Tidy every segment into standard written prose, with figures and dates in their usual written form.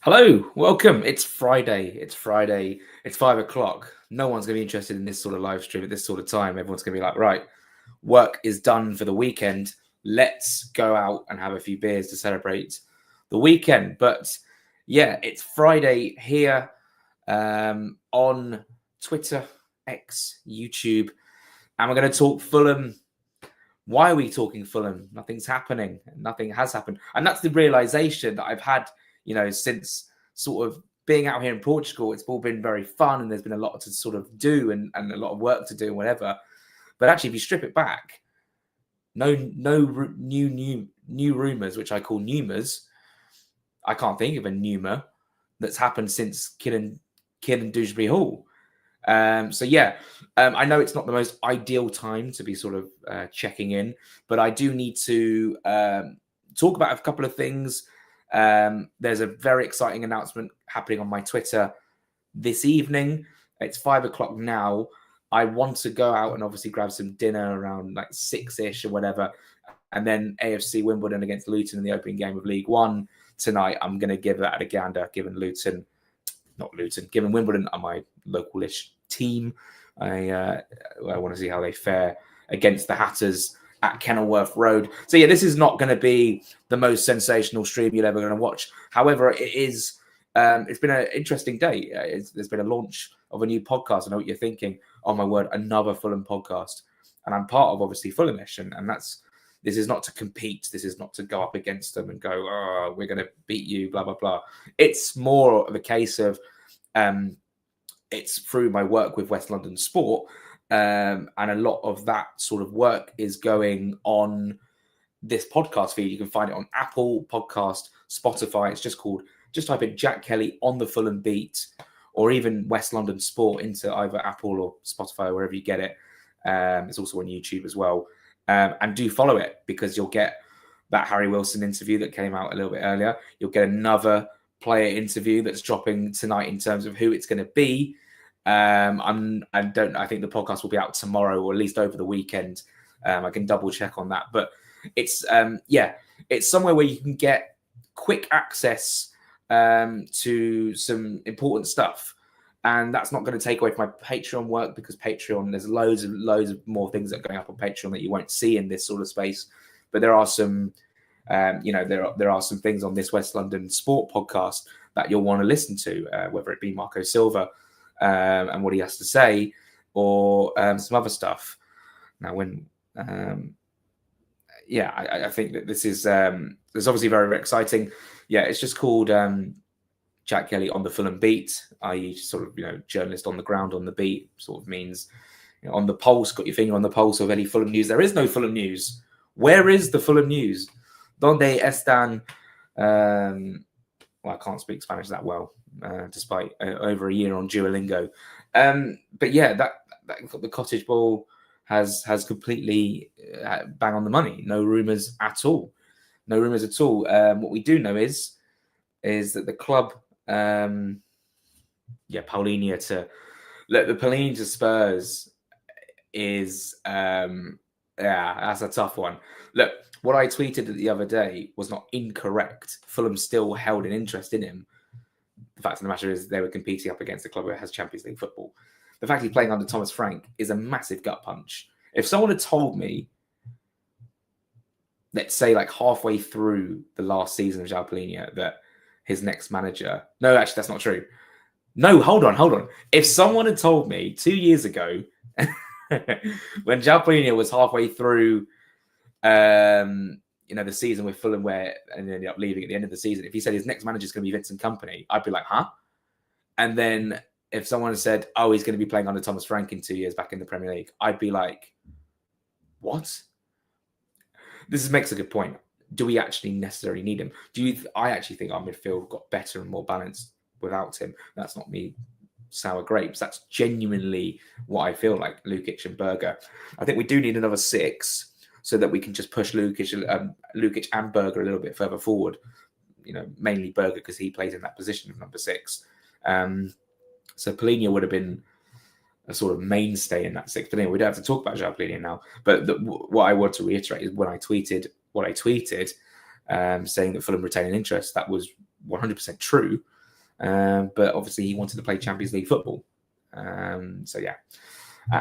Hello, welcome. It's Friday. It's 5 o'clock. No one's going to be interested in this sort of live stream at this sort of time. Everyone's going to be like, right, work is done for the weekend. Let's go out and have a few beers to celebrate the weekend. But yeah, it's Friday here on Twitter, X, YouTube. And we're going to talk Fulham. Why are we talking Fulham? Nothing's happening. Nothing has happened. And that's the realization that I've had since sort of being out here in Portugal. It's all been very fun and there's been a lot to sort of do and a lot of work to do and whatever. But actually, if you strip it back, no new rumours, which I call pneumers. I can't think of a pneuma that's happened since Kieran Dewsbury Hall. I know it's not the most ideal time to be sort of checking in, but I do need to talk about a couple of things. There's a very exciting announcement happening on my Twitter this evening. It's 5 o'clock now. I want to go out and obviously grab some dinner around like 6-ish or whatever. And then AFC Wimbledon against Luton in the opening game of League One tonight. I'm going to give that a gander, given Wimbledon are my local-ish team. I want to see how they fare against the Hatters at Kenilworth Road. So yeah, this is not going to be the most sensational stream you're ever going to watch. However, it is. It's been an interesting day. There's been a launch of a new podcast. I know what you're thinking. Oh my word, another Fulham podcast. And I'm part of obviously Fulhamish, and this is not to compete. This is not to go up against them and go, oh, we're going to beat you, blah blah blah. It's more of a case of it's through my work with West London Sport. And a lot of that sort of work is going on this podcast feed. You can find it on Apple Podcast, Spotify. It's just type in Jack Kelly on the Fulham Beat, or even West London Sport into either Apple or Spotify, wherever you get it. It's also on YouTube as well. And do follow it, because you'll get that Harry Wilson interview that came out a little bit earlier. You'll get another player interview that's dropping tonight in terms of who it's going to be. I think the podcast will be out tomorrow, or at least over the weekend. I can double check on that, but it's somewhere where you can get quick access to some important stuff, and that's not going to take away from my Patreon work, because Patreon, there's loads of more things that are going up on Patreon that you won't see in this sort of space. But there are some, there are some things on this West London Sport podcast that you'll want to listen to, whether it be Marco Silva and what he has to say, or some other stuff. Now, I think that this is it's obviously very, very exciting. Yeah, it's just called Jack Kelly on the Fulham Beat, i.e. sort of, journalist on the ground on the beat, sort of means on the pulse, got your finger on the pulse of any Fulham news. There is no Fulham news. Where is the Fulham news? Donde están? I can't speak Spanish that well, despite over a year on Duolingo. But yeah, that the Cottage Ball has completely bang on the money. No rumours at all. No rumours at all. What we do know is that the club, Palhinha the Palhinha to Spurs is, that's a tough one. Look, what I tweeted the other day was not incorrect. Fulham still held an interest in him. The fact of the matter is they were competing up against a club that has Champions League football. The fact he's playing under Thomas Frank is a massive gut punch. If someone had told me, let's say like halfway through the last season of João Palhinha, that his next manager... No, actually, that's not true. No, hold on. If someone had told me 2 years ago, when João Palhinha was halfway through the season with Fulham, and ended up leaving at the end of the season, if he said his next manager is going to be Vincent Kompany, I'd be like, huh? And then if someone said, oh, he's going to be playing under Thomas Frank in 2 years back in the Premier League, I'd be like, what? This makes a good point. Do we actually necessarily need him? I actually think our midfield got better and more balanced without him. That's not me sour grapes. That's genuinely what I feel like. Lukic and Berger. I think we do need another 6 so that we can just push Lukic and Berger a little bit further forward. Mainly Berger, because he plays in that position of number 6. So Palhinha would have been a sort of mainstay in that 6. But anyway, we don't have to talk about João Palhinha now. But what I want to reiterate is when I tweeted what I tweeted, saying that Fulham retain an interest, that was 100% true. but obviously he wanted to play Champions League football. So yeah,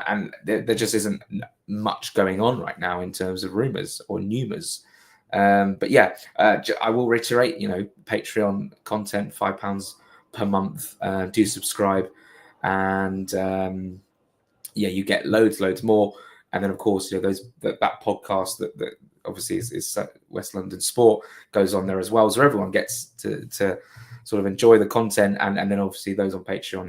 and there just isn't much going on right now in terms of rumours or numours. But yeah, I will reiterate, Patreon content, £5 per month. Do subscribe, and yeah, you get loads more. And then of course, that podcast that obviously is West London Sport goes on there as well, so everyone gets to sort of enjoy the content, and then obviously those on Patreon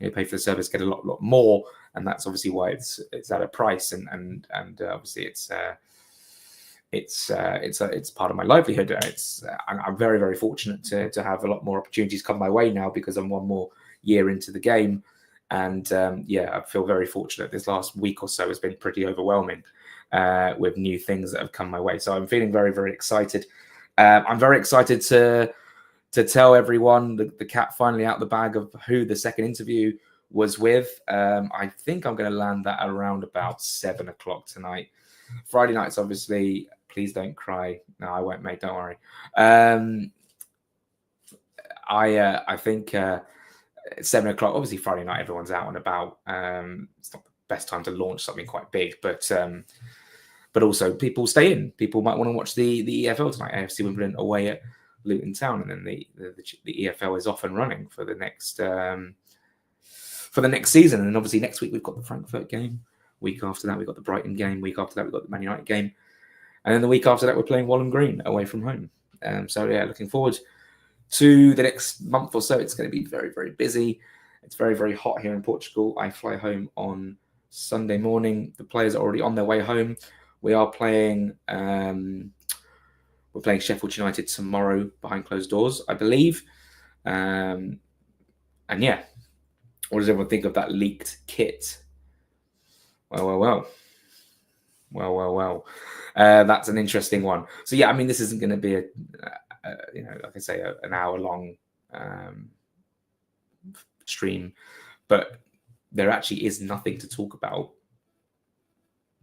who pay for the service get a lot more, and that's obviously why it's at a price, and obviously it's part of my livelihood. I'm very, very fortunate to have a lot more opportunities come my way now because I'm one more year into the game. And I feel very fortunate. This last week or so has been pretty overwhelming with new things that have come my way. So I'm feeling very, very excited. I'm very excited to tell everyone the cat finally out the bag of who the second interview was with. I think I'm going to land that around about 7 o'clock tonight. Friday nights, obviously. Please don't cry. No, I won't, mate. Don't worry. I think 7 o'clock. Obviously, Friday night, everyone's out and about. It's not the best time to launch something quite big, but also people stay in. People might want to watch the EFL tonight. AFC Wimbledon away at Luton Town, and then the EFL is off and running for the next season. And obviously next week we've got the Frankfurt game. Week after that we've got the Brighton game. Week after that we've got the Man United game, and then the week after that we're playing Walham Green away from home. So yeah, looking forward to the next month or so. It's going to be very, very busy. It's very, very hot here in Portugal. I fly home on Sunday morning. The players are already on their way home. We are playing. We're playing Sheffield United tomorrow behind closed doors, I believe. And yeah, what does everyone think of that leaked kit? Well. That's an interesting one. So yeah, I mean, this isn't going to be like I say, an hour-long stream, but there actually is nothing to talk about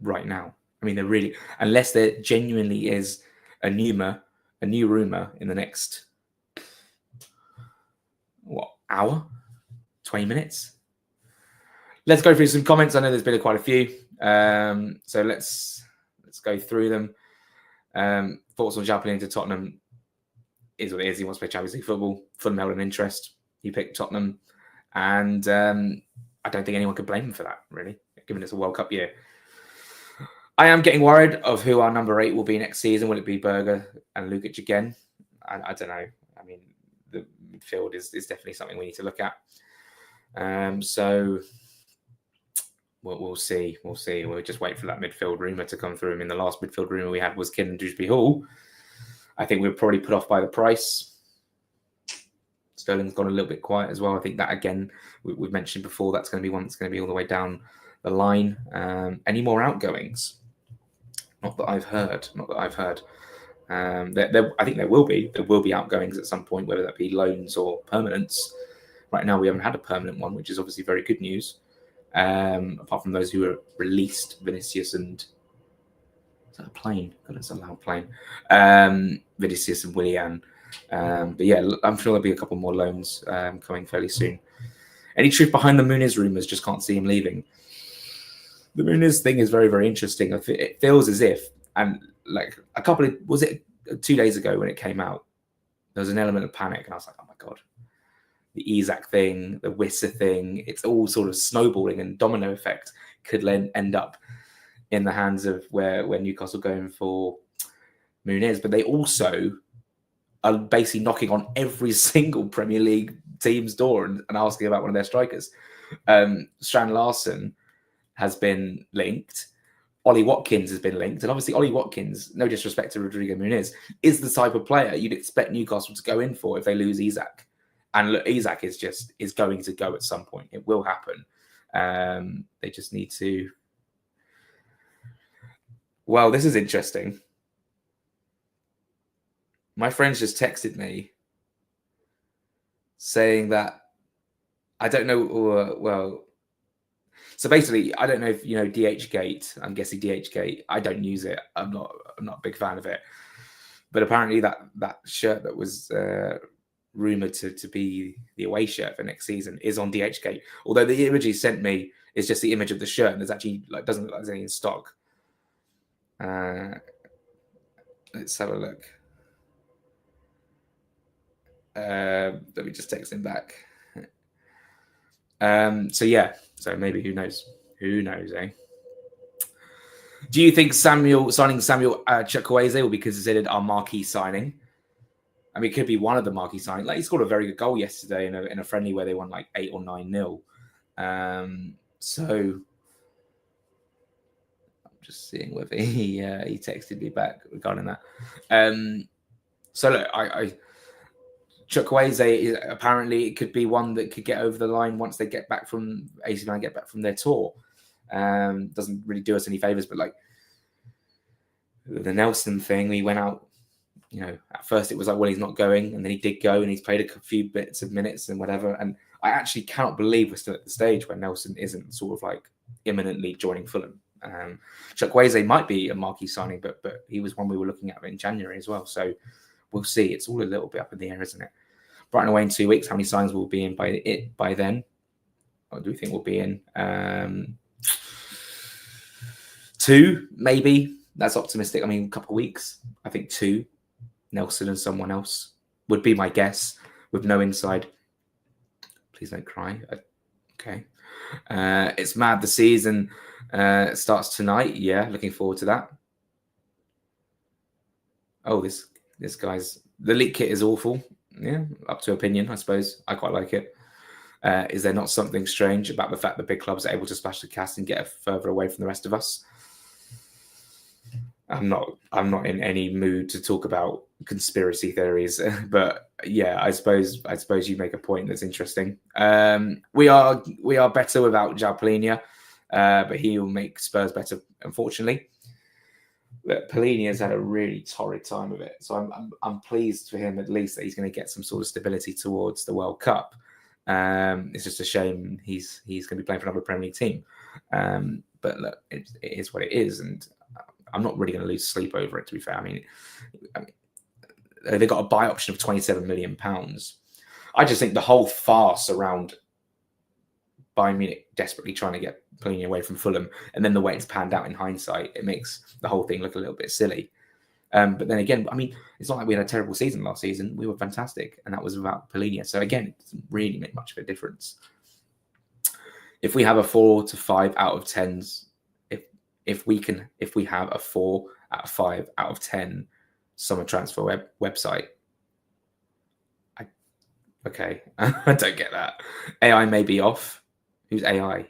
right now. I mean, there really, unless there genuinely is a new rumor in the next hour, 20 minutes. Let's go through some comments. I know there's been quite a few, so let's go through them. Thoughts on Palhinha to Tottenham is what it is. He wants to play Champions League football. Fulham held an interest. He picked Tottenham, and I don't think anyone could blame him for that, really, given it's a World Cup year. I am getting worried of who our number 8 will be next season. Will it be Berger and Lukic again? I don't know. I mean, the midfield is definitely something we need to look at. So we'll see. We'll just wait for that midfield rumour to come through. I mean, the last midfield rumour we had was Kieran Dewsbury-Hall. I think we were probably put off by the price. Sterling's gone a little bit quiet as well. I think that, again, we've mentioned before, that's going to be one that's going to be all the way down the line. Any more outgoings? Not that I've heard. I think there will be. There will be outgoings at some point, whether that be loans or permanents. Right now, we haven't had a permanent one, which is obviously very good news. Apart from those who were released, Vinicius and... Is that a plane? God, that's a loud plane. Vinicius and Willian. But yeah, I'm sure there'll be a couple more loans coming fairly soon. Any truth behind the Muniz rumours? Just can't see him leaving. The Muniz thing is very, very interesting. It feels as if, and like was it 2 days ago when it came out, there was an element of panic, and I was like, oh my God. The Isak thing, the Wissa thing, it's all sort of snowballing, and domino effect could end up in the hands of where Newcastle are going for Muniz. But they also are basically knocking on every single Premier League team's door and asking about one of their strikers. Strand Larsen has been linked. Ollie Watkins has been linked. And obviously Ollie Watkins, no disrespect to Rodrigo Muniz, is the type of player you'd expect Newcastle to go in for if they lose Isak. And look, Isak is going to go at some point. It will happen. They just need to... Well, this is interesting. My friends just texted me saying that, I don't know, so basically, I don't know if you know DHgate. I'm guessing DHgate. I don't use it. I'm not a big fan of it. But apparently that shirt that was rumoured to be the away shirt for next season is on DHgate. Although the image he sent me is just the image of the shirt, and there's actually doesn't look like there's any in stock. Let's have a look. Let me just text him back. So maybe who knows? Who knows, eh? Do you think signing Samuel Chukwueze will be considered our marquee signing? I mean, it could be one of the marquee signings. Like, he scored a very good goal yesterday in a friendly where they won 8 or 9-0. So I'm just seeing whether he texted me back regarding that. So look, Chukwueze apparently it could be one that could get over the line once they get back from AC Milan, get back from their tour. Doesn't really do us any favors, but like the Nelson thing, we went out. At first it was like, well, he's not going, and then he did go, and he's played a few bits of minutes and whatever. And I actually cannot believe we're still at the stage where Nelson isn't sort of like imminently joining Fulham. Chukwueze might be a marquee signing, but he was one we were looking at in January as well. So we'll see. It's all a little bit up in the air, isn't it? Brighton away in 2 weeks. How many signs will be in by then? What do we think we'll be in? 2, maybe. That's optimistic. I mean, a couple of weeks. I think 2. Nelson and someone else would be my guess, with no inside. Please don't cry. Okay. It's mad. The season starts tonight. Yeah, looking forward to that. Oh, this guy's... The leak kit is awful. Yeah, up to opinion, I suppose. I quite like it. Is there not something strange about the fact that big clubs are able to splash the cast and get further away from the rest of us? I'm not in any mood to talk about conspiracy theories, but yeah, I suppose you make a point that's interesting. We are better without Palhinha, but he will make Spurs better, unfortunately. But Palhinha's had a really torrid time of it, so I'm pleased for him at least that he's going to get some sort of stability towards the World Cup. It's just a shame he's going to be playing for another Premier League team. But look, it is what it is, and I'm not really going to lose sleep over it, to be fair. I mean, they got a buy option of £27 million. I just think the whole farce around Bayern Munich desperately trying to get Palhinha away from Fulham, and then the way it's panned out in hindsight, it makes the whole thing look a little bit silly. But then again, I mean, it's not like we had a terrible season last season. We were fantastic, and that was without Palhinha. So again, it doesn't really make much of a difference. If we have a 4 to 5 out of 10s, if we have a 4 out of 5 out of 10 summer transfer website, okay, I don't get that. AI may be off. Who's AI?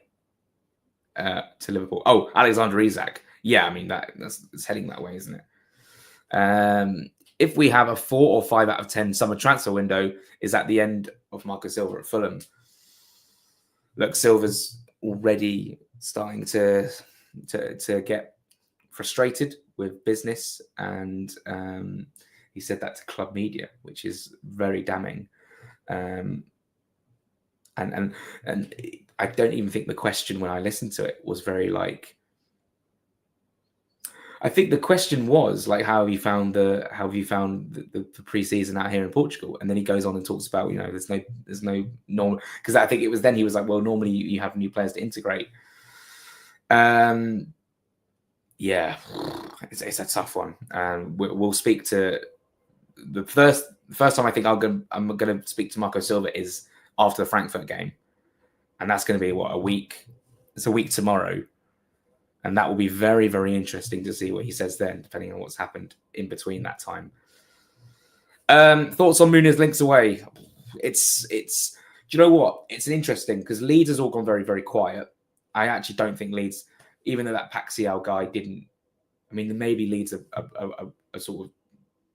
To Liverpool. Oh, Alexander Isak. Yeah, I mean that's heading that way, isn't it? If we have a 4 or 5 out of 10 summer transfer window, is at the end of Marco Silva at Fulham. Look, Silva's already starting to get frustrated with business, and he said that to club media, which is very damning. And I don't even think the question when I listened to it was very like. I think the question was like, how have you found the pre-season out here in Portugal? And then he goes on and talks about, there's no normal, because I think it was then he was like, well, normally you have new players to integrate. Yeah, it's a tough one. We'll speak to the first time I think I'm going to speak to Marco Silva is after the Frankfurt game, and that's going to be a week. It's a week tomorrow, and that will be very, very interesting to see what he says then, depending on what's happened in between that time. Thoughts on Muniz links away? It's. Do you know what? It's interesting because Leeds has all gone very, very quiet. I actually don't think Leeds, even though that Paxial guy didn't. I mean, maybe Leeds are sort of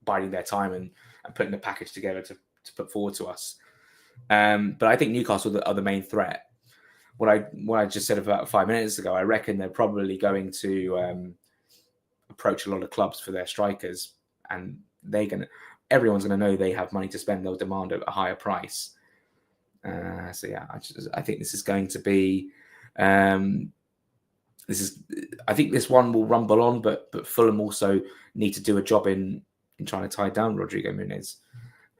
biding their time and putting the package together to put forward to us. But I think Newcastle are the main threat. What I just said about 5 minutes ago, I reckon they're probably going to approach a lot of clubs for their strikers, and everyone's going to know they have money to spend. They'll demand a higher price. So yeah, I think this is going to be. I think this one will rumble on, but Fulham also need to do a job in trying to tie down Rodrigo Muniz.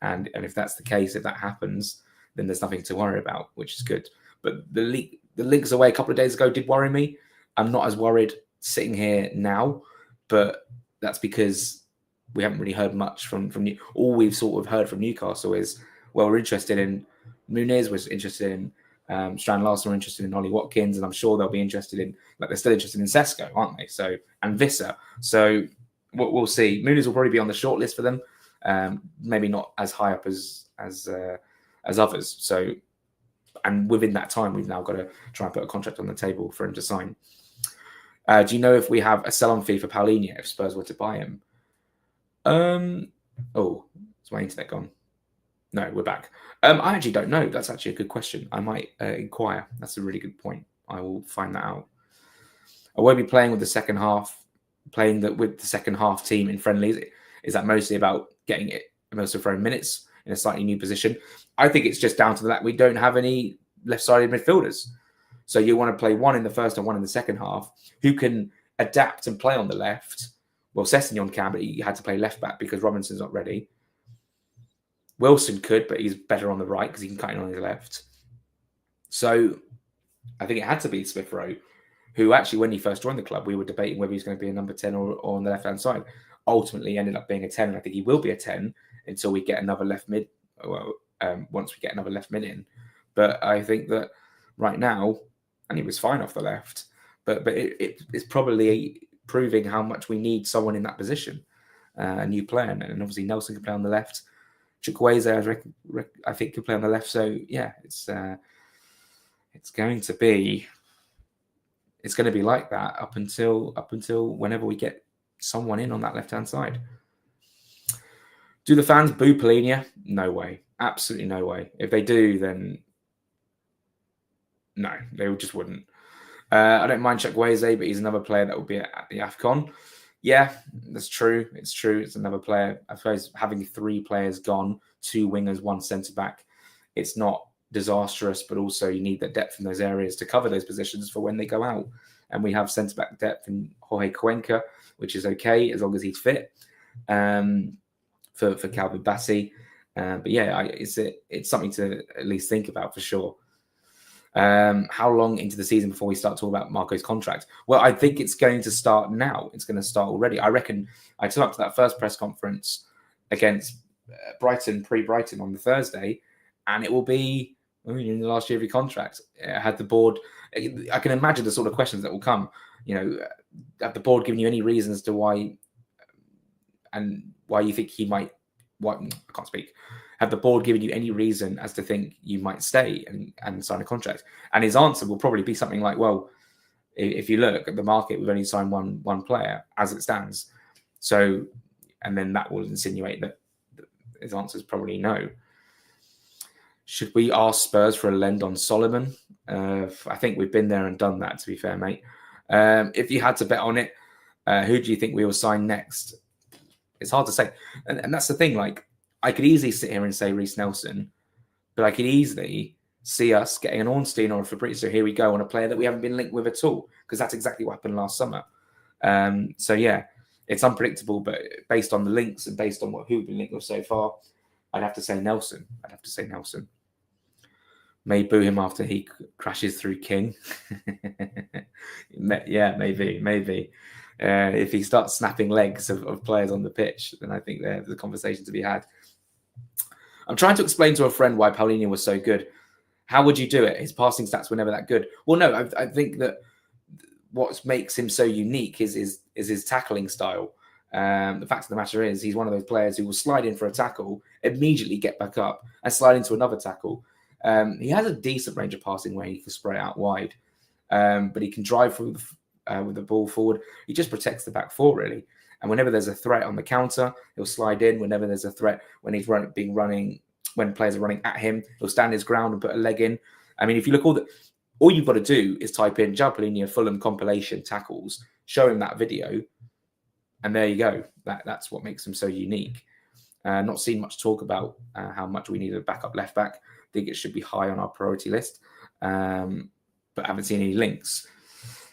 And if that's the case, if that happens, then there's nothing to worry about, which is good. But the links away a couple of days ago did worry me. I'm not as worried sitting here now, but that's because we haven't really heard much from all we've sort of heard from Newcastle is, well, we're interested in Muniz, we're interested in Strand Larson, we're interested in Ollie Watkins, and I'm sure they'll be interested in, like, they're still interested in Sesko, aren't they? So, and Visser. So we'll see. Muniz will probably be on the short list for them. Maybe not as high up as others. So, and within that time, we've now got to try and put a contract on the table for him to sign. Do you know if we have a sell-on fee for Palhinha if Spurs were to buy him? Oh, is my internet gone? No, we're back. I actually don't know. That's actually a good question. I might inquire. That's a really good point. I will find that out. I won't be playing with the second half, with the second half team in friendlies. Is that mostly about getting it most of throwing minutes in a slightly new position? I think it's just down to that we don't have any left-sided midfielders. So you want to play one in the first and one in the second half who can adapt and play on the left. Well, Sessegnon can, but he had to play left back because Robinson's not ready. Wilson could, but he's better on the right because he can cut in on his left. So I think it had to be Smith Rowe, who actually, when he first joined the club, we were debating whether he was going to be a number 10 or on the left-hand side. Ultimately ended up being a 10, and I think he will be a 10 until we get another left mid. Well, once we get another left mid in. But I think that right now, and he was fine off the left, but it's probably proving how much we need someone in that position, a new player. And obviously Nelson can play on the left. Chukwueze, I think, can play on the left. So yeah, it's going to be like that up until whenever we get someone in on that left-hand side. Do the fans boo Palhinha? No way. Absolutely no way. If they do, then no, they just wouldn't. I don't mind Chukwueze, but he's another player that will be at the AFCON. Yeah, that's true. It's true. It's another player. I suppose having 3 players gone, 2 wingers, 1 centre-back, it's not disastrous, but also you need that depth in those areas to cover those positions for when they go out. And we have centre-back depth in Jorge Cuenca, which is okay as long as he's fit, for Calvin Bassey. But yeah, it's something to at least think about for sure. How long into the season before we start talking about Marco's contract? Well, I think it's going to start now. It's going to start already. I reckon I turned up to that first press conference against Brighton, pre-Brighton on the Thursday, and it will be in the last year of your contract. Had the board, I can imagine the sort of questions that will come. Have the board given you any reasons to why you think he might? I can't speak. Have the board given you any reason as to think you might stay and sign a contract? And his answer will probably be something like, well, if you look at the market, we've only signed one player as it stands. So, and then that will insinuate that his answer is probably no. Should we ask Spurs for a lend on Solomon? I think we've been there and done that, to be fair, mate. If you had to bet on it, who do you think we will sign next? It's hard to say. And that's the thing, like, I could easily sit here and say Reece Nelson, but I could easily see us getting an Ornstein or a Fabrizio, here we go, on a player that we haven't been linked with at all, because that's exactly what happened last summer. So yeah, it's unpredictable, but based on the links and based on who we've been linked with so far, I'd have to say Nelson. May boo him after he crashes through King. Yeah, maybe. If he starts snapping legs of players on the pitch, then I think there's a conversation to be had. I'm trying to explain to a friend why Palhinha was so good. How would you do it? His passing stats were never that good. Well, no, I think that what makes him so unique is his tackling style. The fact of the matter is he's one of those players who will slide in for a tackle, immediately get back up and slide into another tackle. He has a decent range of passing where he can spray out wide, but he can drive through with the ball forward. He just protects the back four, really. And whenever there's a threat on the counter, he'll slide in. Whenever there's a threat, when players are running at him, he'll stand his ground and put a leg in. I mean, if you look, all you've got to do is type in João Palhinha Fulham compilation tackles, show him that video, and there you go. That's what makes him so unique. Not seen much talk about how much we need a backup left back. I think it should be high on our priority list, but haven't seen any links.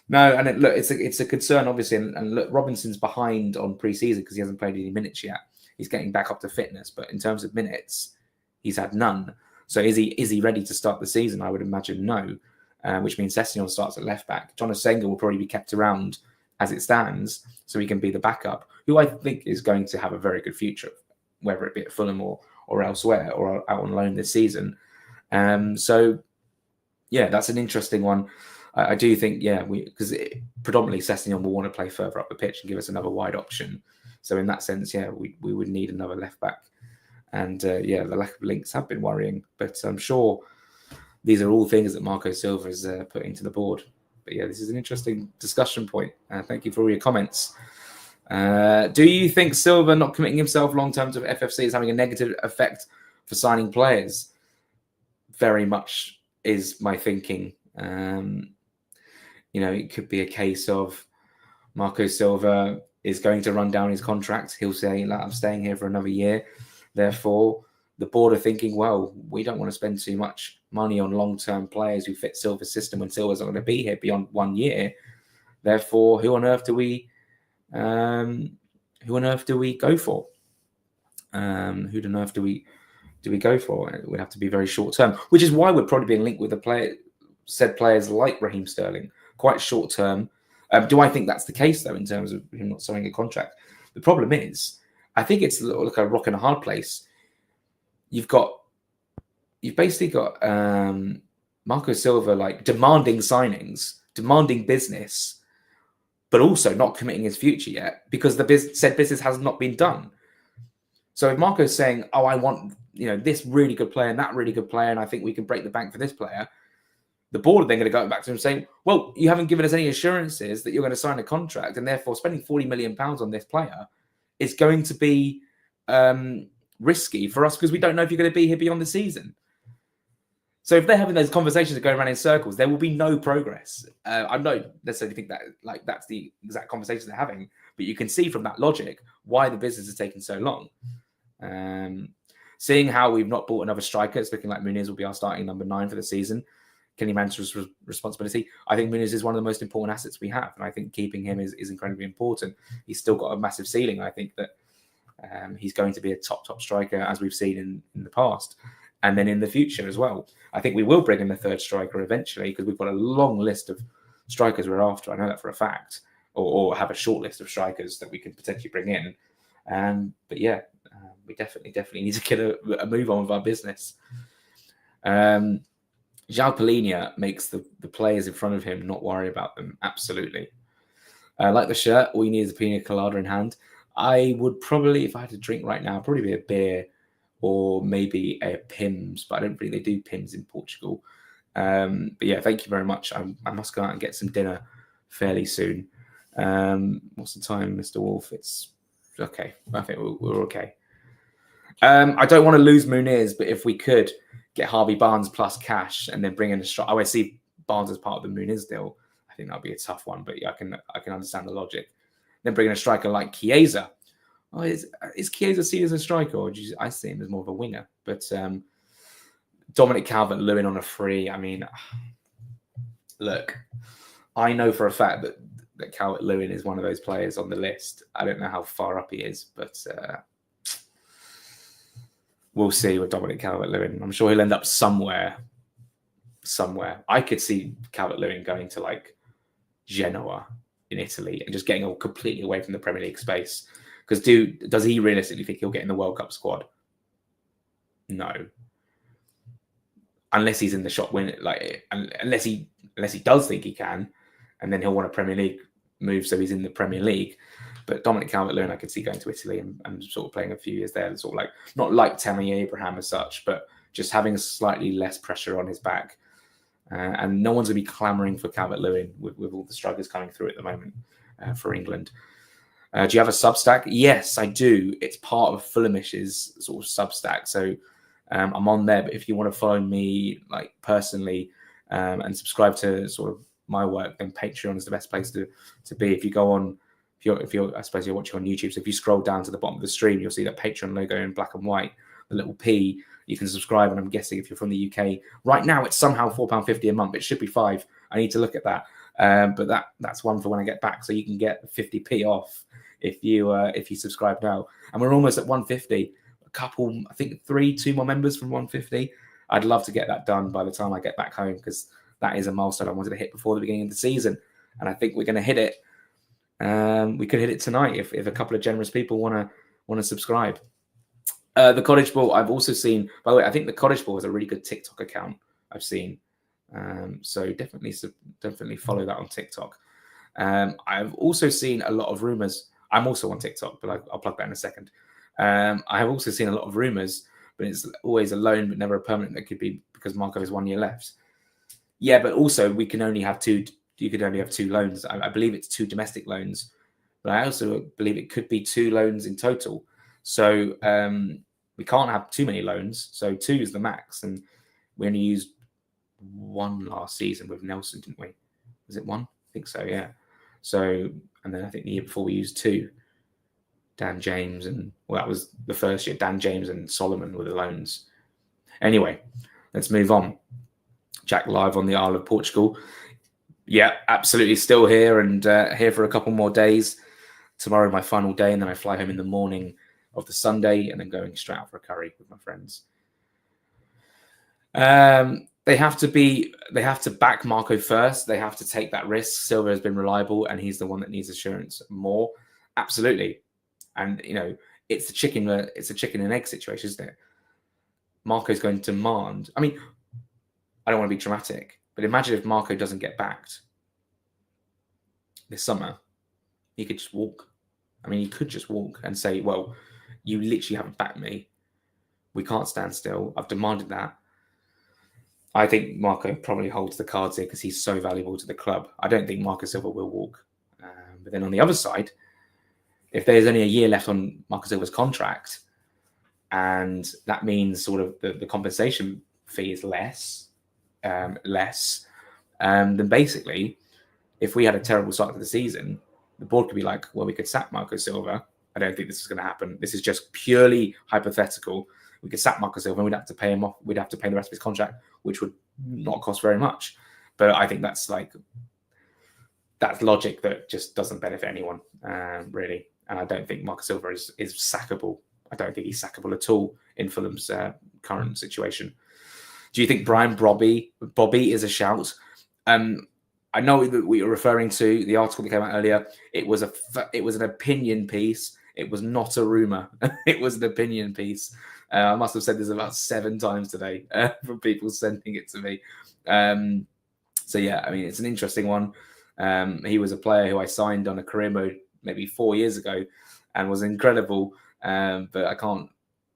No, and it's a concern, obviously. And look, Robinson's behind on pre-season because he hasn't played any minutes yet. he's getting back up to fitness. But in terms of minutes, he's had none. So is he ready to start the season? I would imagine no, which means Sessegnon starts at left back. John Osenga will probably be kept around as it stands, so he can be the backup, who I think is going to have a very good future, whether it be at Fulham or elsewhere or out on loan this season. So yeah, that's an interesting one. I do think, because predominantly Sessegnon will want to play further up the pitch and give us another wide option. So in that sense, we would need another left back. And the lack of links have been worrying, but I'm sure these are all things that Marco Silva is putting to the board. But yeah, this is an interesting discussion point. Thank you for all your comments. Do you think Silva not committing himself long-term to FFC is having a negative effect for signing players? Very much is my thinking. It could be a case of Marco Silva is going to run down his contract. He'll say, I'm staying here for another year. Therefore, the board are thinking, well, we don't want to spend too much money on long-term players who fit Silva's system when Silva's not going to be here beyond 1 year. Therefore, who on earth do we go for? Who on earth do we go for? It would have to be very short-term, which is why we're probably being linked with said players like Raheem Sterling, quite short-term. Do I think that's the case, though, in terms of him not signing a contract? The problem is, I think it's like a rock and a hard place. You've basically got Marco Silva like demanding signings, demanding business, but also not committing his future yet because said business has not been done. So if Marco's saying, "Oh, I want this really good player and that really good player, and I think we can break the bank for this player," the board are then going to go back to him saying, "Well, you haven't given us any assurances that you're going to sign a contract, and therefore spending £40 million on this player is going to be risky for us because we don't know if you're going to be here beyond the season." So if they're having those conversations going around in circles, there will be no progress. I don't necessarily think that that's the exact conversation they're having, but you can see from that logic why the business is taking so long. Seeing how we've not bought another striker, it's looking like Muniz will be our starting number 9 for the season. Kenny Manchester's responsibility. I think Muniz is one of the most important assets we have, and I think keeping him is incredibly important. He's still got a massive ceiling. I think that he's going to be a top striker, as we've seen in the past, and then in the future as well. I think we will bring in the third striker eventually because we've got a long list of strikers we're after. I know that for a fact, or have a short list of strikers that we can potentially bring in. But yeah, we definitely need to get a move on with our business. João Palhinha makes the players in front of him not worry about them. Absolutely. Like the shirt, all you need is a pina colada in hand. I would probably, if I had to drink right now, probably be a beer or maybe a Pimm's, but I don't think they do Pimm's in Portugal. But yeah, thank you very much. I must go out and get some dinner fairly soon. What's the time, Mr. Wolf? It's okay. I think we're okay. I don't want to lose Muniz, but if we could get Harvey Barnes plus cash and then bring in a striker. I see Barnes as part of the Muniz deal. I think that'll be a tough one, but yeah, I can understand the logic. Then bring in a striker like Chiesa. Oh, is Chiesa seen as a striker, or I see him as more of a winger? But Dominic Calvert-Lewin on a free. I mean, look, I know for a fact that Calvert-Lewin is one of those players on the list. I don't know how far up he is, but we'll see with Dominic Calvert-Lewin. I'm sure he'll end up somewhere. I could see Calvert-Lewin going to like Genoa in Italy and just getting completely away from the Premier League space. Because does he realistically think he'll get in the World Cup squad? No. Unless he's in the shot win, unless he does think he can, and then he'll want a Premier League move, so he's in the Premier League. But Dominic Calvert-Lewin, I could see going to Italy and sort of playing a few years there, sort of like not like Tammy Abraham as such, but just having slightly less pressure on his back. And no one's going to be clamouring for Calvert-Lewin with all the strikers coming through at the moment for England. Do you have a Substack? Yes, I do. It's part of Fulhamish's sort of Substack. So I'm on there. But if you want to follow me like personally and subscribe to sort of my work, then Patreon is the best place to be. If you go on, if you're I suppose you're watching on YouTube. So if you scroll down to the bottom of the stream, you'll see that Patreon logo in black and white, the little P. You can subscribe, and I'm guessing if you're from the UK right now, it's somehow £4.50 a month. It should be £5. I need to look at that. But that's one for when I get back. So you can get 50p off if you subscribe now. And we're almost at 150. A couple, I think 2 more members from 150. I'd love to get that done by the time I get back home, because that is a milestone I wanted to hit before the beginning of the season, and I think we're going to hit it. We could hit it tonight if a couple of generous people want to subscribe. The Cottage Ball, I've also seen, by the way, I think the Cottage Ball is a really good TikTok account I've seen. So definitely follow that on TikTok. I've also seen a lot of rumors. I'm also on TikTok, but I'll plug that in a second. I have also seen a lot of rumors, but it's always a loan, but never a permanent. That could be because Marco has 1 year left. Yeah, but also we can only have two. You could only have 2 loans. I believe it's 2 domestic loans, but I also believe it could be 2 loans in total. So we can't have too many loans. So 2 is the max, and we only used 1 last season with Nelson, didn't we? Was it 1? I think so. Yeah. So, and then I think the year before we used 2. Dan James that was the first year. Dan James and Solomon were the loans. Anyway, let's move on. Jack live on the Isle of Portugal. Yeah, absolutely still here, and here for a couple more days. Tomorrow my final day, and then I fly home in the morning of the Sunday, and then going straight out for a curry with my friends. They have to back Marco first. They have to take that risk. Silva has been reliable, and he's the one that needs assurance more. Absolutely. And it's a chicken and egg situation, isn't it? Marco's going to demand. I mean, I don't want to be dramatic, but imagine if Marco doesn't get backed this summer. He could just walk. I mean, he could just walk and say, well, you literally haven't backed me. We can't stand still. I've demanded that. I think Marco probably holds the cards here because he's so valuable to the club. I don't think Marco Silva will walk. But then on the other side, if there's only a year left on Marco Silva's contract, and that means sort of the compensation fee is less, then basically, if we had a terrible start to the season, the board could be like, well, we could sack Marco Silva. I don't think this is going to happen. This is just purely hypothetical. We could sack Marco Silva and we'd have to pay him off. We'd have to pay the rest of his contract, which would not cost very much. But I think that's logic that just doesn't benefit anyone, really. And I don't think Marco Silva is sackable. I don't think he's sackable at all in Fulham's current situation. Do you think Brian Bobby is a shout? I know that we were referring to the article that came out earlier. It was an opinion piece. It was not a rumor. It was an opinion piece. I must have said this about 7 times today from people sending it to me. So yeah, I mean, it's an interesting one. He was a player who I signed on a career mode maybe 4 years ago and was incredible. But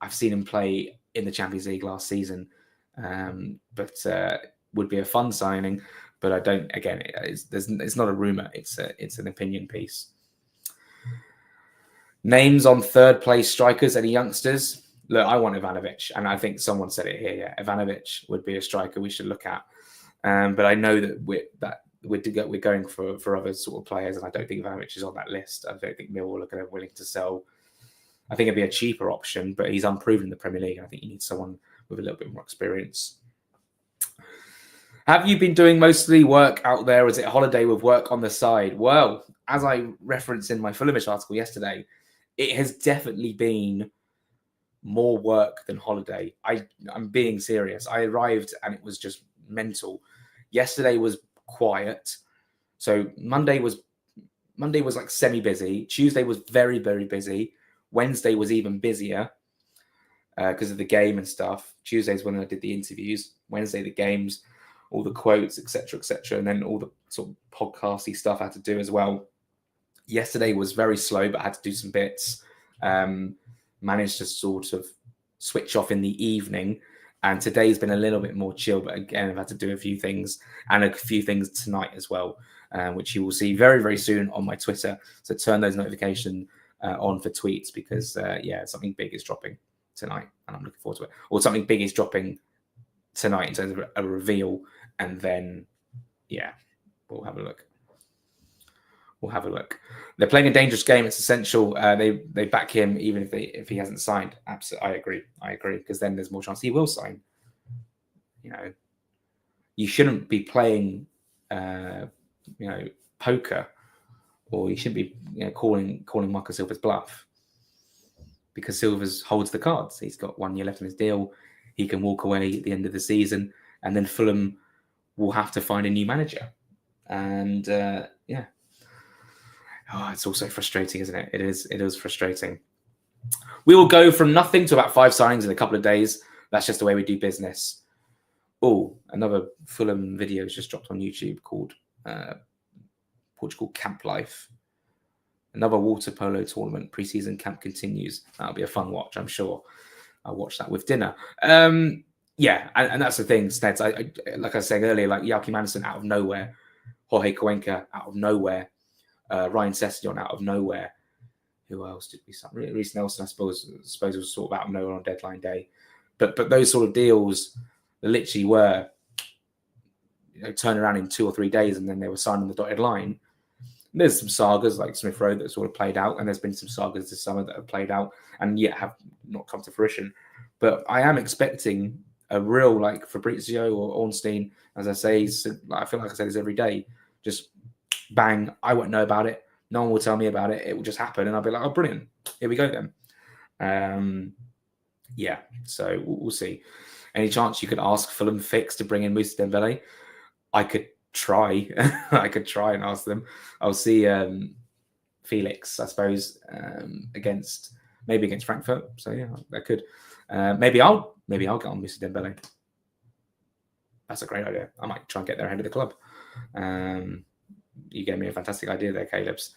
I've seen him play in the Champions League last season. But would be a fun signing. But I don't. Again, it's not a rumor. It's an opinion piece. Names on 3rd place strikers. Any youngsters? Look, I want Ivanovic, and I think someone said it here. Yeah, Ivanovic would be a striker we should look at. But I know that we're going for other sort of players, and I don't think Ivanovic is on that list. I don't think Millwall are willing to sell. I think it'd be a cheaper option, but he's unproven in the Premier League, and I think you need someone with a little bit more experience. Have you been doing mostly work out there, or is it a holiday with work on the side? Well, as I referenced in my Fulhamish article yesterday, it has definitely been more work than holiday. I'm being serious. I arrived and it was just mental. Yesterday was quiet. So Monday was like semi-busy. Tuesday was very, very busy. Wednesday was even busier because of the game and stuff. Tuesday's when I did the interviews. Wednesday, the games, all the quotes, etc., etc., and then all the sort of podcasty stuff I had to do as well. Yesterday was very slow, but I had to do some bits. Managed to sort of switch off in the evening, and today's been a little bit more chill. But again, I've had to do a few things, and a few things tonight as well, which you will see very, very soon on my Twitter. So turn those notifications on for tweets because something big is dropping tonight, and I'm looking forward to it. Or something big is dropping tonight in terms of a reveal, and then we'll have a look. They're playing a dangerous game. It's essential. They back him even if he hasn't signed. Absolutely, I agree because then there's more chance he will sign. You shouldn't be playing, poker or he shouldn't be calling Michael Silva's bluff, because Silva's holds the cards. He's got 1 year left in his deal. He can walk away at the end of the season, and then Fulham will have to find a new manager. And it's also frustrating, isn't it? It is frustrating. We will go from nothing to about 5 signings in a couple of days. That's just the way we do business. Oh, another Fulham video has just dropped on YouTube called Portugal Camp Life. Another water polo tournament. Preseason camp continues. That'll be a fun watch, I'm sure. I'll watch that with dinner. And that's the thing, Sneds. I like I was saying earlier, like Yaki Madison out of nowhere, Jorge Cuenca out of nowhere, Ryan Sessegnon out of nowhere. Who else did we sign? Reece Nelson, I suppose was sort of out of nowhere on deadline day. But those sort of deals literally were turned around in 2 or 3 days, and then they were signed on the dotted line. And there's some sagas like Smith Rowe that sort of played out, and there's been some sagas this summer that have played out and yet have not come to fruition. But I am expecting a real like Fabrizio or Ornstein, as I say, I feel like I say this every day, just bang, I won't know about it. No one will tell me about it. It will just happen. And I'll be like, oh, brilliant. Here we go then. So we'll see. Any chance you could ask Fulham Fix to bring in Moussa Dembele? I could try. I could try and ask them. I'll see Felix, I suppose, against Frankfurt. So yeah, that could. Maybe I'll get on Moussa Dembele. That's a great idea. I might try and get there ahead of the club. You gave me a fantastic idea there, Caleb's.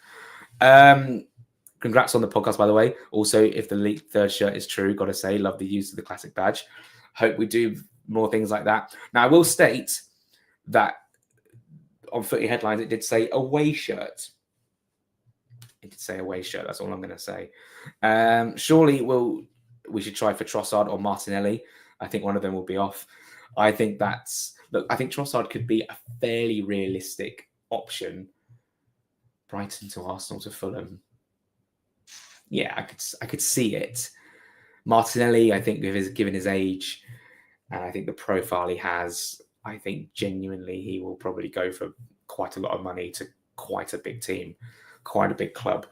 Congrats on the podcast, by the way. Also, if the leaked third shirt is true, got to say, love the use of the classic badge. Hope we do more things like that. Now, I will state that on Footy Headlines, it did say away shirt. It did say away shirt. That's all I'm going to say. Surely we should try for Trossard or Martinelli. I think one of them will be off. I think Trossard could be a fairly realistic option. Brighton to Arsenal to Fulham. Yeah, I could see it. Martinelli, I think, given his age, and I think the profile he has, I think genuinely he will probably go for quite a lot of money to quite a big team, quite a big club.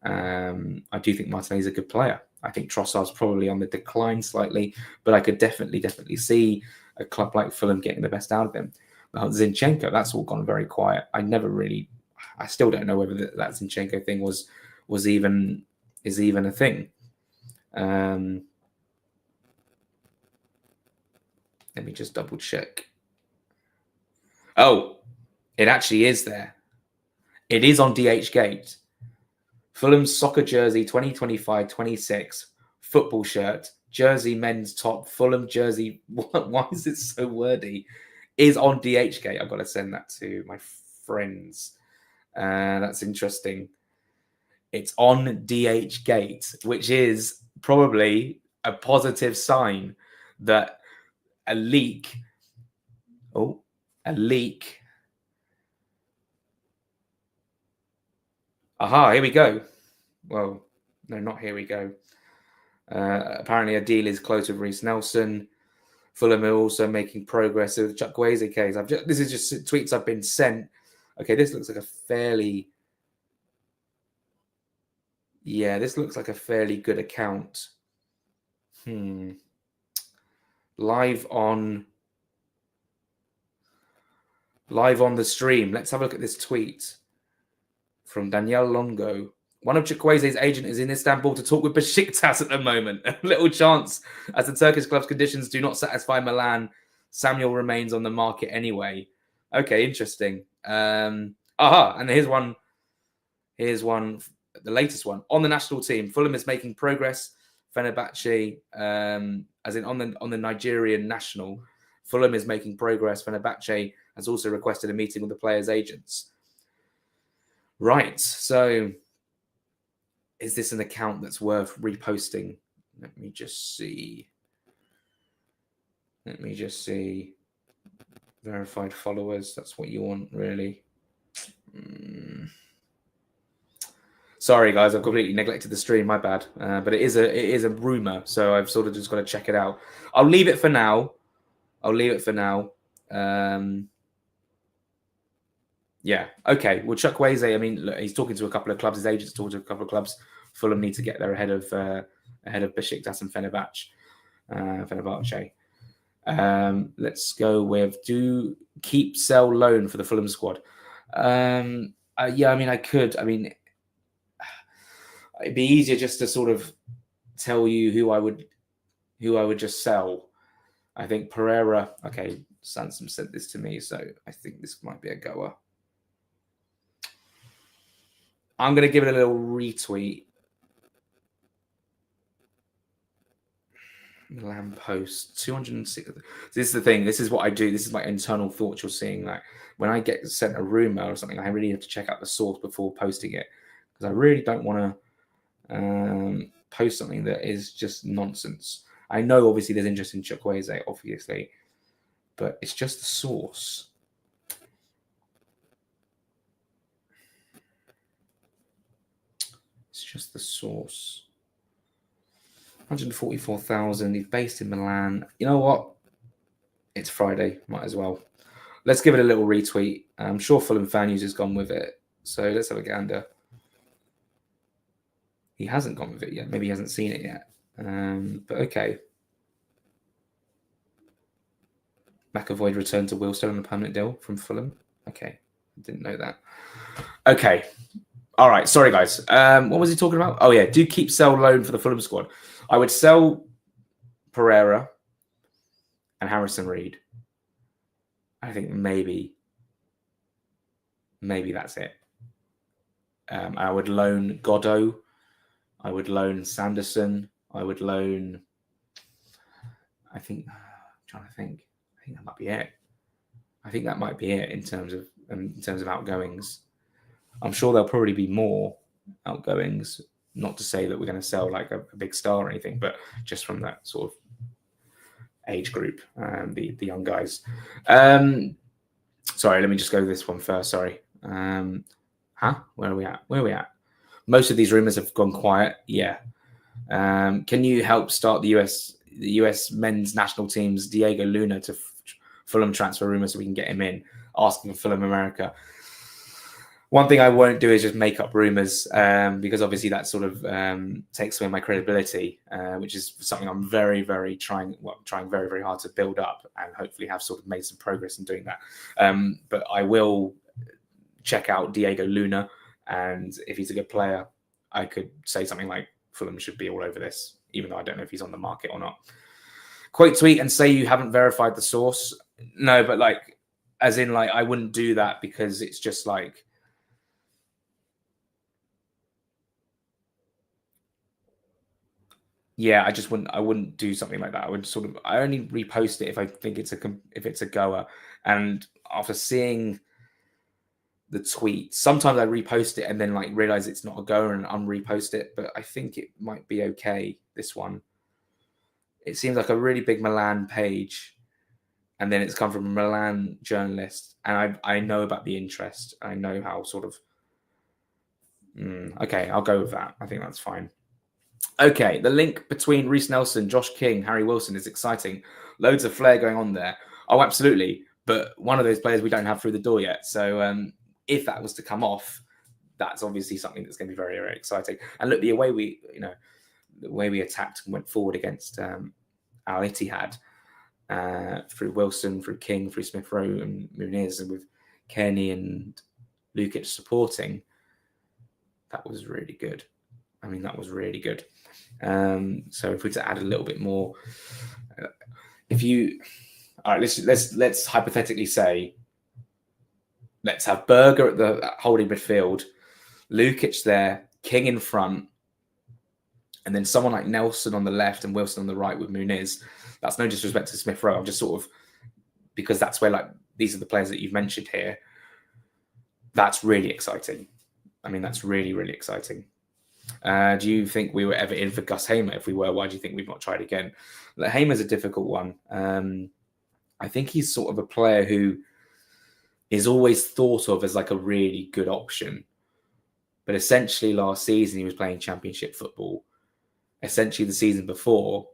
I do think Martinelli's a good player. I think Trossard's probably on the decline slightly, but I could definitely see a club like Fulham getting the best out of him. Zinchenko, that's all gone very quiet. I still don't know whether that Zinchenko thing is even a thing. Let me just double check. Oh, it actually is there. It is on DH Gate. Fulham's soccer jersey 2025-26 football shirt, jersey men's top, Fulham jersey. Why is it so wordy? Is on DH Gate. I've got to send that to my friends. That's interesting. It's on DH Gate, which is probably a positive sign that a leak. Aha, here we go. Well, no, not here we go. Apparently a deal is close with Reece Nelson. Fulham are also making progress with the Chukwueze case. This is just tweets I've been sent. Okay, this looks like a fairly... Yeah, this looks like a fairly good account. Live on the stream. Let's have a look at this tweet from Danielle Longo. One of Chukwueze's agent is in Istanbul to talk with Besiktas at the moment. A little chance, as the Turkish club's conditions do not satisfy Milan. Samuel remains on the market anyway. Okay, interesting. And here's one. The latest one on the national team. Fulham is making progress. Fenerbahce, as in on the Nigerian national, Fulham is making progress. Fenerbahce has also requested a meeting with the players' agents. Right. So, is this an account that's worth reposting? Let me just see. Verified followers. That's what you want, really. Sorry, guys, I've completely neglected the stream. My bad. But it is a rumor, so I've sort of just got to check it out. I'll leave it for now. Yeah. Okay. Well, Chukwueze, I mean, look, he's talking to a couple of clubs. His agent's talking to a couple of clubs. Fulham need to get there ahead of Besiktas and Fenerbahce. Let's go with do keep, sell, loan for the Fulham squad. Yeah, I mean, I could. I mean, it'd be easier just to sort of tell you who I would just sell. I think Pereira. Okay, Sansom sent this to me, so I think this might be a goer. I'm going to give it a little retweet. Milan Post 206. This is the thing. This is what I do. This is my internal thoughts you're seeing. Like when I get sent a rumor or something, I really have to check out the source before posting it because I really don't want to post something that is just nonsense. I know obviously there's interest in Chukwueze, obviously, but it's just the source. It's just the source. 144,000. He's based in Milan. You know what? It's Friday. Might as well. Let's give it a little retweet. I'm sure Fulham fan news has gone with it. So let's have a gander. He hasn't gone with it yet. Maybe he hasn't seen it yet. But okay. McAvoy returned to Wilstone on a permanent deal from Fulham. Okay. Didn't know that. Okay. All right. Sorry, guys. What was he talking about? Oh, yeah. Do keep, sell, loan for the Fulham squad. I would sell Pereira and Harrison Reed. I think maybe that's it. I would loan Godot. I would loan Sanderson. I would loan. I'm trying to think. I think that might be it. I think that might be it in terms of outgoings. I'm sure there'll probably be more outgoings. Not to say that we're going to sell like a big star or anything, but just from that sort of age group, the young guys. Sorry, let me just go this one first. Sorry. Where are we at? Most of these rumors have gone quiet. Yeah. Can you help start the US men's national team's Diego Luna to Fulham transfer rumors so we can get him in? Asking for Fulham America. One thing I won't do is just make up rumors because obviously that sort of takes away my credibility, which is something I'm very, very trying very, very hard to build up and hopefully have sort of made some progress in doing that. But I will check out Diego Luna, and if he's a good player, I could say something like Fulham should be all over this, even though I don't know if he's on the market or not. Quote tweet and say you haven't verified the source. No, but like, as in like, I wouldn't do that because it's just like, yeah, I wouldn't do something like that. I only repost it if I think it's a goer. And after seeing the tweet, sometimes I repost it and then like realize it's not a goer and unrepost it. But I think it might be okay. This one, it seems like a really big Milan page, and then it's come from a Milan journalist, and I know about the interest. I know how sort of. Okay, I'll go with that. I think that's fine. Okay, the link between Reece Nelson, Josh King, Harry Wilson is exciting. Loads of flair going on there. Oh, absolutely. But one of those players we don't have through the door yet. So if that was to come off, that's obviously something that's going to be very, very exciting. And look, the way we attacked and went forward against Al Ittihad through Wilson, through King, through Smith Rowe and Muniz, and with Kearney and Lukic supporting, that was really good. I mean, that was really good. So if we're to add a little bit more, all right, let's hypothetically say, let's have Berger at the holding midfield, Lukic there, King in front, and then someone like Nelson on the left and Wilson on the right with Muniz. That's no disrespect to Smith Rowe. I'm just sort of, because that's where like these are the players that you've mentioned here. That's really exciting. I mean, that's really, really exciting. Do you think we were ever in for Gus Hamer? If we were, why do you think we've not tried again? Hamer's a difficult one. I think he's sort of a player who is always thought of as like a really good option. But essentially last season, he was playing championship football. Essentially the season before,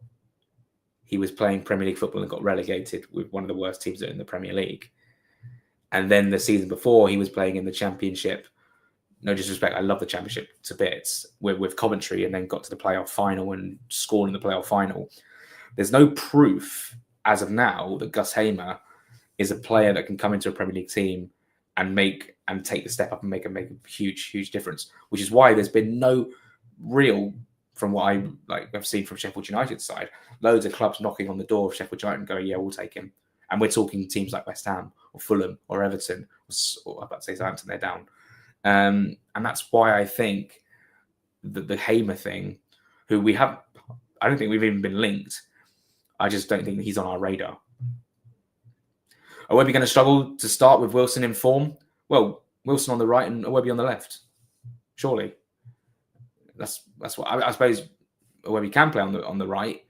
he was playing Premier League football and got relegated with one of the worst teams in the Premier League. And then the season before, he was playing in the Championship. No disrespect, I love the Championship to bits with Coventry, and then got to the playoff final and scored in the playoff final. There's no proof as of now that Gus Hamer is a player that can come into a Premier League team and take the step up and make a huge difference. Which is why there's been no real, from what I've seen from Sheffield United's side, loads of clubs knocking on the door of Sheffield United and going, yeah, we'll take him. And we're talking teams like West Ham or Fulham or Everton, or I'm about to say Southampton, they're down. And that's why I think that the Hamer thing, who I don't think we've even been linked. I just don't think that he's on our radar. Are we going to struggle to start with Wilson in form? Well, Wilson on the right and Iwobi on the left. Surely. That's what I suppose Iwobi can play on the right.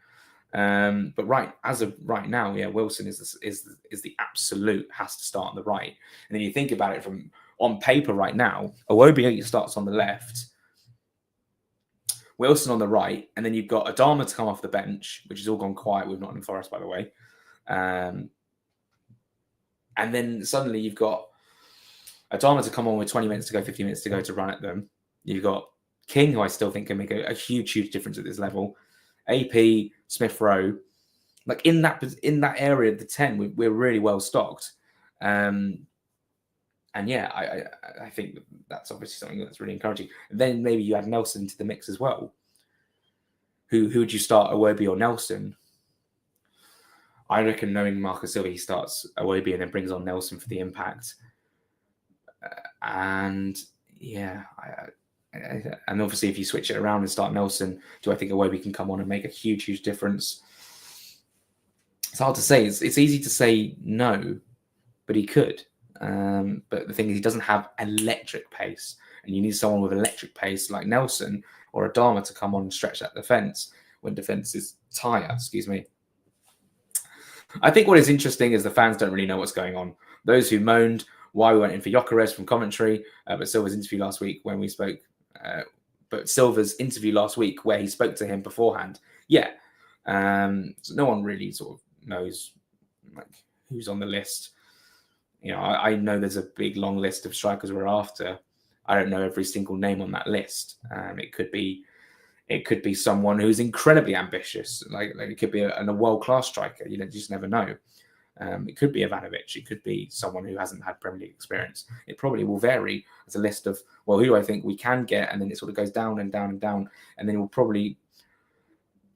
But as of right now, yeah, Wilson is the absolute has to start on the right. And then you think about it from on paper right now, Iwobi starts on the left, Wilson on the right, and then you've got Adama to come off the bench, which has all gone quiet with Nottingham Forest, by the way. And then suddenly you've got Adama to come on with 20 minutes to go, 15 minutes to go to run at them. You've got King, who I still think can make a huge difference at this level. AP, Smith Rowe, like in that area of the 10, we're really well stocked. And yeah, I think that's obviously something that's really encouraging. And then maybe you add Nelson into the mix as well. Who would you start, Iwobi or Nelson? I reckon, knowing Marco Silva, he starts Iwobi and then brings on Nelson for the impact. And yeah, and obviously if you switch it around and start Nelson, do I think Iwobi can come on and make a huge difference? It's hard to say. It's easy to say no, but he could. But the thing is, he doesn't have electric pace, and you need someone with electric pace like Nelson or Adama to come on and stretch that defence when defence is tired. Excuse me. I think what is interesting is the fans don't really know what's going on. Those who moaned why we went in for Gyökeres from Coventry, but Silva's interview last week when we spoke, but Silva's interview last week where he spoke to him beforehand. Yeah. So no one really sort of knows like who's on the list. You know, I know there's a big long list of strikers we're after. I don't know every single name on that list. It could be someone who's incredibly ambitious. Like it could be a world-class striker. You just never know. It could be Ivanovic. It could be someone who hasn't had Premier League experience. It probably will vary as a list of, well, who do I think we can get? And then it sort of goes down and down and down. And then we'll probably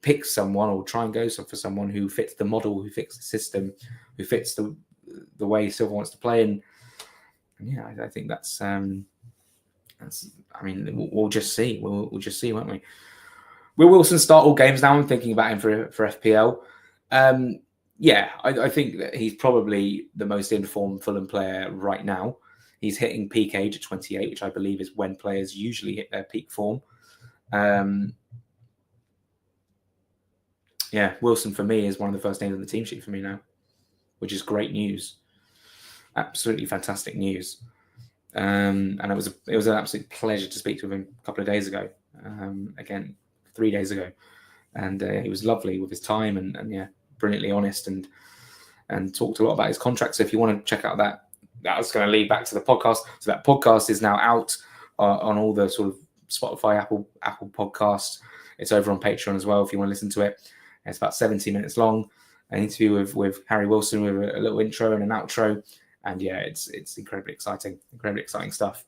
pick someone or try and go for someone who fits the model, who fits the system, who fits the way Silva wants to play. And yeah, I think that's I mean, we'll just see. We'll just see, won't we? Will Wilson start all games now? I'm thinking about him for FPL. Yeah, I think that he's probably the most informed Fulham player right now. He's hitting peak age at 28, which I believe is when players usually hit their peak form. Yeah, Wilson for me is one of the first names on the team sheet for me now, which is great news. Absolutely fantastic news. And it was an absolute pleasure to speak to him a couple of days ago. Again, 3 days ago. And he was lovely with his time and yeah, brilliantly honest and talked a lot about his contract. So if you want to check out that was going to lead back to the podcast. So that podcast is now out on all the sort of Spotify, Apple podcasts. It's over on Patreon as well if you want to listen to it. It's about 70 minutes long. An interview with Harry Wilson with a little intro and an outro. And yeah, it's incredibly exciting stuff.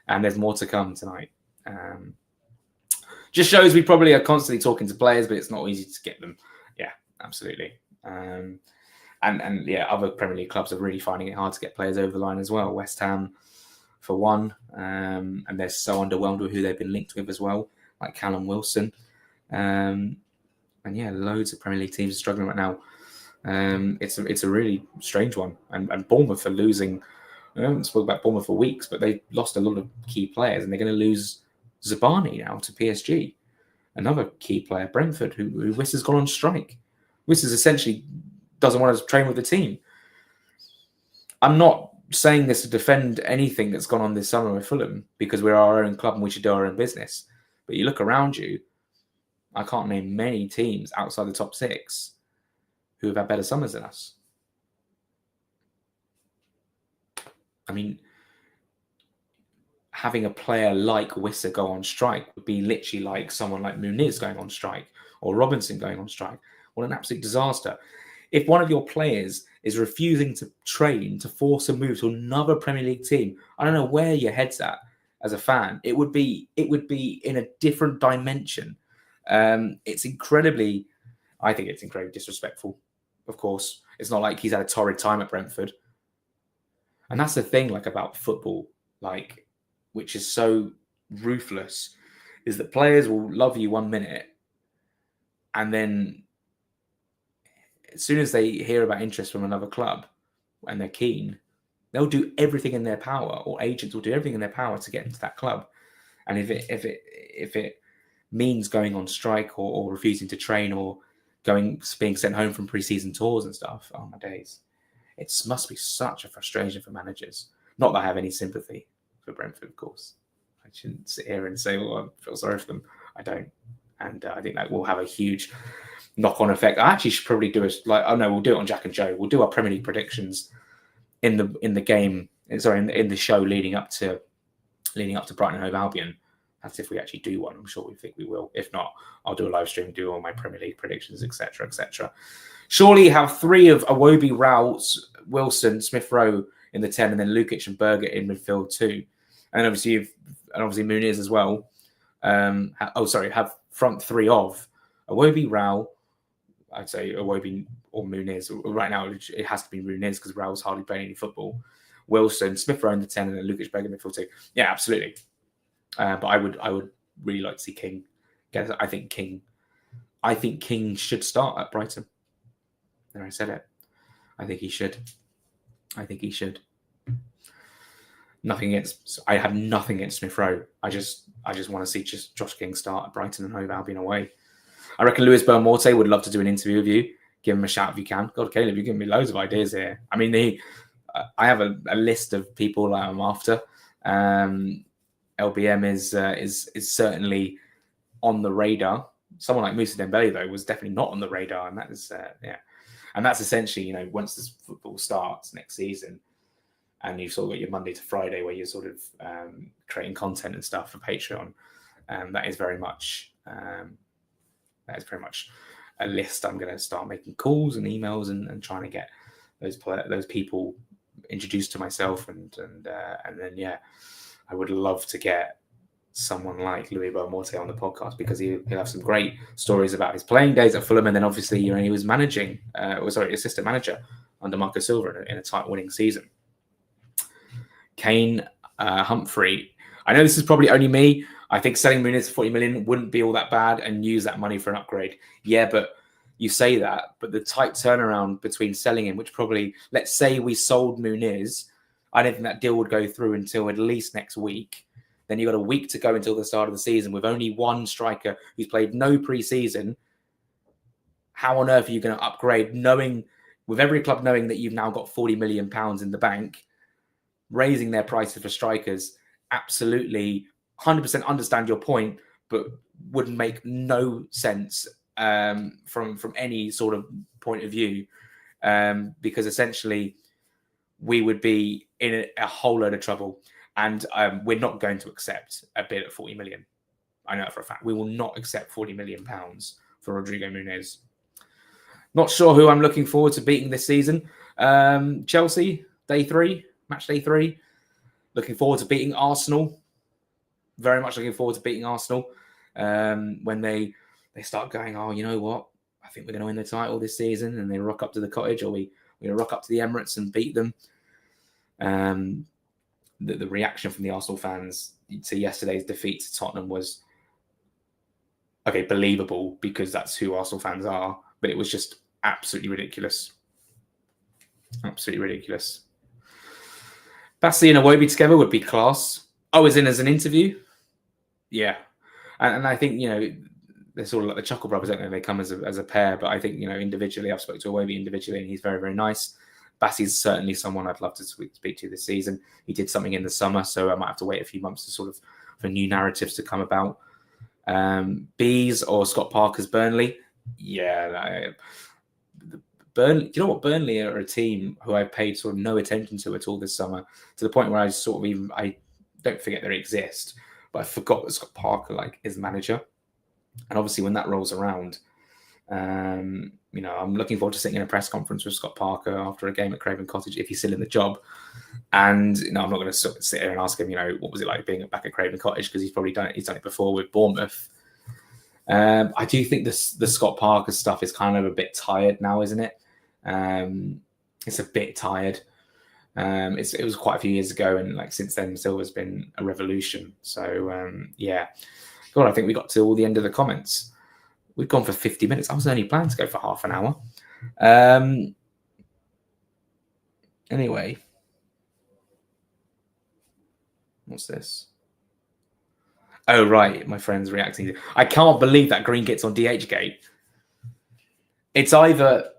And there's more to come tonight. Just shows we probably are constantly talking to players, but it's not easy to get them. Yeah, absolutely. And yeah, other Premier League clubs are really finding it hard to get players over the line as well. West Ham, for one, and they're so underwhelmed with who they've been linked with as well, like Callum Wilson. And yeah, loads of Premier League teams are struggling right now. It's a really strange one. And Bournemouth are losing. I haven't spoken about Bournemouth for weeks, but they lost a lot of key players, and they're going to lose Zabani now to PSG. Another key player, Brentford, who Wiss has gone on strike. Wiss essentially doesn't want to train with the team. I'm not saying this to defend anything that's gone on this summer with Fulham, because we're our own club and we should do our own business. But you look around you, I can't name many teams outside the top six who have had better summers than us. I mean, having a player like Wissa go on strike would be literally like someone like Muniz going on strike or Robinson going on strike. What an absolute disaster. If one of your players is refusing to train to force a move to another Premier League team, I don't know where your head's at as a fan. It would be in a different dimension. I think it's incredibly disrespectful. Of course, it's not like he's had a torrid time at Brentford. And that's the thing, like, about football, like, which is so ruthless, is that players will love you 1 minute, and then as soon as they hear about interest from another club and they're keen, they'll do everything in their power, or agents will do everything in their power to get into that club. And if it means going on strike or refusing to train or being sent home from pre-season tours and stuff, oh my days. It must be such a frustration for managers. Not that I have any sympathy for Brentford, of course. I shouldn't sit here and say, well, I feel sorry for them. I don't. And I think that will have a huge knock-on effect. I actually should probably do we'll do it on Jack and Joe. We'll do our Premier League predictions in the show leading up to Brighton and Hove Albion. That's if we actually do one. I'm sure we think we will. If not, I'll do a live stream, do all my Premier League predictions, etc., etc. Surely you have three of Iwobi, Rouse, Wilson, Smith Rowe in the 10, and then Lukic and Berger in midfield too. And obviously Muniz as well. Have front three of Iwobi, Rowe. I'd say Iwobi or Muniz. Right now, it has to be Muniz because Rowe's hardly playing any football. Wilson, Smith Rowe in the 10, and then Lukic, Berger midfield too. Yeah, absolutely. But I would really like to see King. I think King should start at Brighton. There, I said it. I think he should. I have nothing against Smith Rowe. I just want to see Josh King start at Brighton and Hove Albion away. I reckon Luis Belmonte would love to do an interview with you. Give him a shout if you can. God, Caleb, you're giving me loads of ideas here. I mean, I have a list of people that I'm after. LBM is certainly on the radar. Someone like Moussa Dembele, though, was definitely not on the radar, and that is and that's essentially, once this football starts next season, and you've sort of got your Monday to Friday where you're sort of creating content and stuff for Patreon. That is very much a list. I'm going to start making calls and emails and trying to get those people introduced to myself, and then I would love to get someone like Louis Belmonte on the podcast because he'll have some great stories about his playing days at Fulham, and then obviously he was assistant manager under Marco Silva in a title winning season. Kane, Humphrey. I know this is probably only me. I think selling Muniz for 40 million wouldn't be all that bad and use that money for an upgrade. Yeah, but you say that, but the tight turnaround between selling him, which probably, let's say we sold Muniz, I don't think that deal would go through until at least next week. Then you've got a week to go until the start of the season with only one striker who's played no pre-season. How on earth are you going to upgrade, with every club knowing that you've now got £40 million in the bank, raising their prices for strikers? Absolutely, 100% understand your point, but would make no sense from any sort of point of view, because essentially we would be in a whole load of trouble. And we're not going to accept a bid at 40 million. I know that for a fact. We will not accept £40 million for Rodrigo Muniz. Not sure who I'm looking forward to beating this season. Chelsea, match day 3. Looking forward to beating Arsenal. Very much looking forward to beating Arsenal. When they start going, oh, you know what? I think we're going to win the title this season. And they rock up to the Cottage, or we're going to rock up to the Emirates and beat them. The reaction from the Arsenal fans to yesterday's defeat to Tottenham was believable because that's who Arsenal fans are, but it was just absolutely ridiculous. Absolutely ridiculous. Bassey and Iwobi together would be class. As an interview? Yeah. And I think, they're sort of like the Chuckle Brothers, don't they? They come as a pair, but I think, individually, I've spoken to Iwobi individually and he's very, very nice. Bassey's certainly someone I'd love to speak to this season. He did something in the summer, so I might have to wait a few months for new narratives to come about. Bees or Scott Parker's Burnley. Yeah, Burnley. Do you know what? Burnley are a team who I paid sort of no attention to at all this summer, to the point where I don't forget they exist, but I forgot that Scott Parker is manager. And obviously, when that rolls around, I'm looking forward to sitting in a press conference with Scott Parker after a game at Craven Cottage if he's still in the job. And I'm not going to sit there and ask him, what was it like being back at Craven Cottage, because he's done it before with Bournemouth. I do think the Scott Parker stuff is kind of a bit tired now, isn't it? It's a bit tired. It was quite a few years ago, and since then, Silva's been a revolution. So yeah, God, I think we got to all the end of the comments. We've gone for 50 minutes. I was only planning to go for half an hour. Anyway, what's this? Oh, right. My friend's reacting. I can't believe that Green gets on DHgate. It's either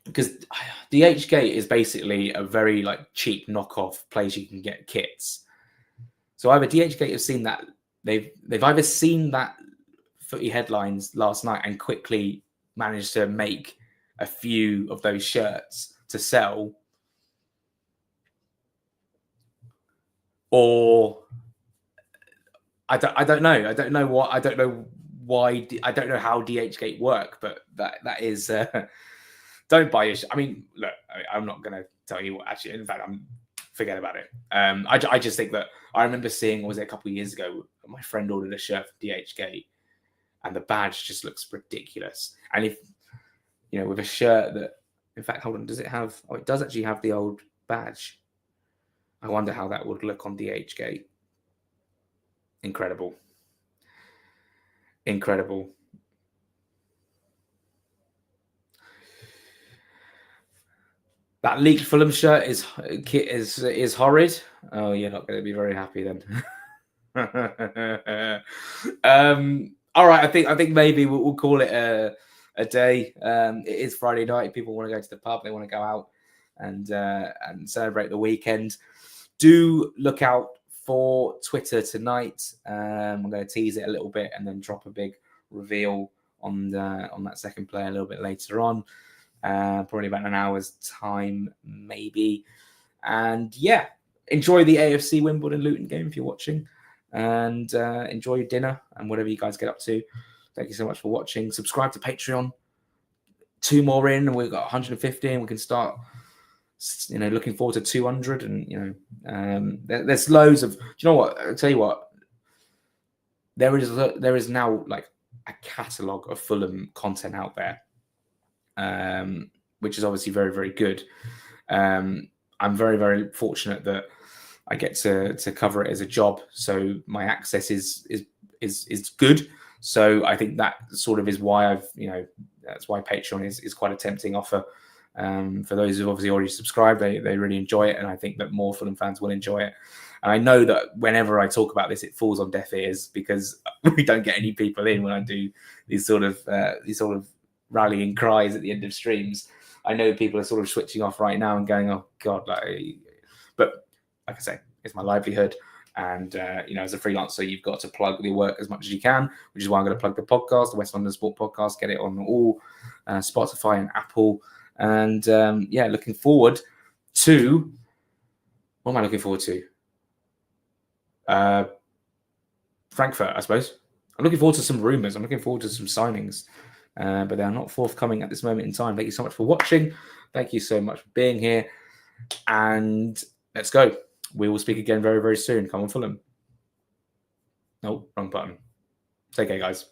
because DHgate is basically a very cheap knockoff place you can get kits. So either DHgate have seen that they've either seen that footy headlines last night and quickly managed to make a few of those shirts to sell, or I don't know. I don't know what. I don't know why. I don't know how DHgate work, but that is. Don't buy your. I mean, look. I'm not going to tell you what. Actually, in fact, forget about it. I just think that I remember seeing. Was it a couple of years ago? My friend ordered a shirt from DHgate, and the badge just looks ridiculous. And if with a shirt that, in fact, hold on, does it have? Oh, it does actually have the old badge. I wonder how that would look on DHgate. Incredible. That leaked Fulham shirt is horrid. Oh, you're not going to be very happy then. All right, I think maybe we'll call it a day. It is Friday night. People want to go to the pub. They want to go out and celebrate the weekend. Do look out for Twitter tonight. I'm going to tease it a little bit and then drop a big reveal on that second player a little bit later on. Probably about an hour's time, maybe. And yeah, enjoy the AFC Wimbledon Luton game if you're watching, and enjoy your dinner and whatever you guys get up to. Thank you so much for watching. Subscribe to Patreon. 2 more in, and we've got 150, and we can start. Looking forward to 200, and there's loads of. Do you know what? I'll tell you what. There is now a catalogue of Fulham content out there, which is obviously very, very good. I'm very, very fortunate that I get to cover it as a job, so my access is good. So I think that sort of is why that's why Patreon is quite a tempting offer. For those who've obviously already subscribed, they really enjoy it, and I think that more Fulham fans will enjoy it. And I know that whenever I talk about this, it falls on deaf ears because we don't get any people in when I do these sort of rallying cries at the end of streams. I know people are sort of switching off right now and going, "Oh God!" But like I say, it's my livelihood, and as a freelancer, you've got to plug the work as much as you can, which is why I'm going to plug the podcast, the West London Sport Podcast. Get it on all Spotify and Apple. And looking forward to what am I looking forward to? Frankfurt, I suppose. I'm looking forward to some rumours. I'm looking forward to some signings, but they are not forthcoming at this moment in time. Thank you so much for watching. Thank you so much for being here, and let's go. We will speak again very, very soon. Come on, Fulham. No, wrong button. Take care, guys.